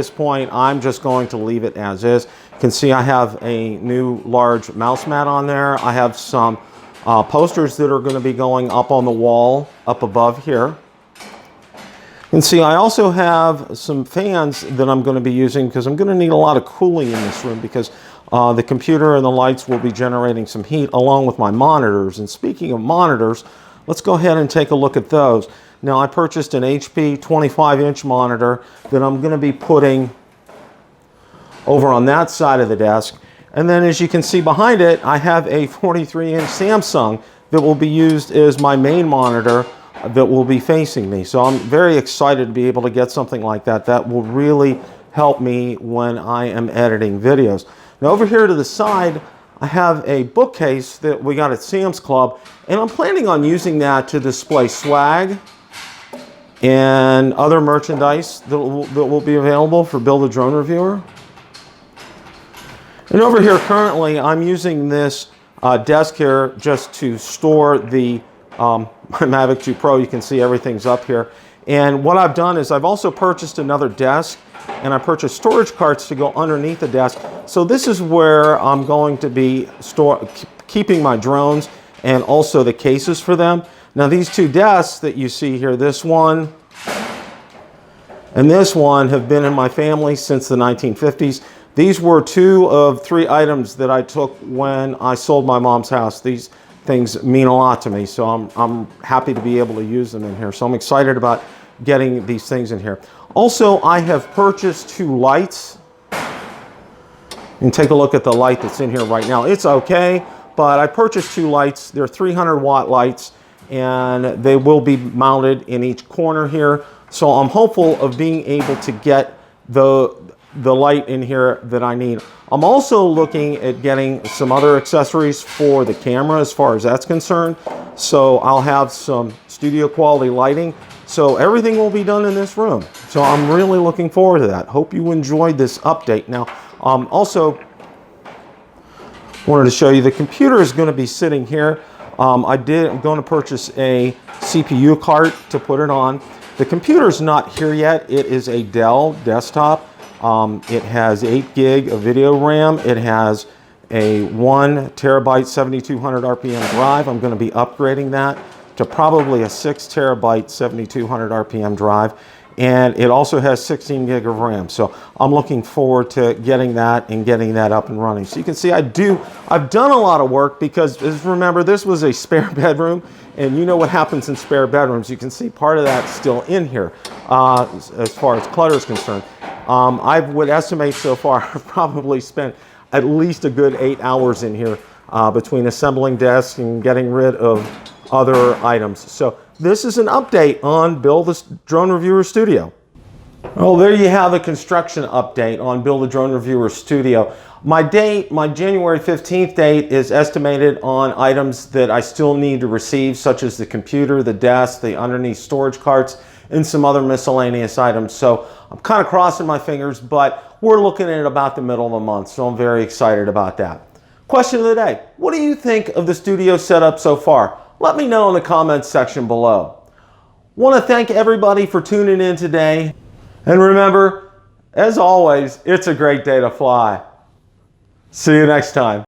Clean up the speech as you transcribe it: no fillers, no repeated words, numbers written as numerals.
this point, I'm just going to leave it as is. You can see I have a new large mouse mat on there. I have some posters that are going to be going up on the wall up above here. You can see I also have some fans that I'm going to be using because I'm going to need a lot of cooling in this room because the computer and the lights will be generating some heat along with my monitors. And speaking of monitors, let's go ahead and take a look at those. Now, I purchased an HP 25-inch monitor that I'm going to be putting over on that side of the desk. And then as you can see behind it, I have a 43-inch Samsung that will be used as my main monitor that will be facing me. So I'm very excited to be able to get something like that. That will really help me when I am editing videos. Now over here to the side, I have a bookcase that we got at Sam's Club, and I'm planning on using that to display swag and other merchandise that will be available for Bill the Drone Reviewer. And over here currently, I'm using this desk here just to store the my Mavic 2 Pro. You can see everything's up here. And what I've done is I've also purchased another desk, and I purchased storage carts to go underneath the desk. So this is where I'm going to be keeping my drones and also the cases for them. Now these two desks that you see here, this one and this one, have been in my family since the 1950s. These were 2 of 3 items that I took when I sold my mom's house. These things mean a lot to me, so I'm happy to be able to use them in here. So I'm excited about getting these things in here. Also, I have purchased 2 lights. And take a look at the light that's in here right now. It's okay, but I purchased 2 lights. They're 300-watt lights, and they will be mounted in each corner here. So I'm hopeful of being able to get the light in here that I need. I'm also looking at getting some other accessories for the camera as far as that's concerned. So I'll have some studio quality lighting. So everything will be done in this room. So I'm really looking forward to that. Hope you enjoyed this update. Now, also wanted to show you the computer is going to be sitting here. I'm going to purchase a CPU cart to put it on. The computer's not here yet. It is a Dell desktop. It has 8 gig of video RAM. It has a 1 terabyte 7200 RPM drive. I'm going to be upgrading that to probably a 6 terabyte 7200 RPM drive. And it also has 16 gig of RAM. So I'm looking forward to getting that and getting that up and running. So you can see I've done a lot of work because, remember, this was a spare bedroom. And you know what happens in spare bedrooms. You can see part of that's still in here as far as clutter is concerned. I would estimate so far I've probably spent at least a good 8 hours in here between assembling desks and getting rid of other items. So this is an update on Bill the Drone Reviewer Studio. Well, there you have a construction update on Bill the Drone Reviewer Studio. My January 15th date is estimated on items that I still need to receive, such as the computer, the desk, the underneath storage carts, and some other miscellaneous items. So I'm kind of crossing my fingers, but we're looking at about the middle of the month, so I'm very excited about that. Question of the day: what do you think of the studio setup so far? Let me know in the comments section below. Want to thank everybody for tuning in today. And remember, as always, it's a great day to fly. See you next time.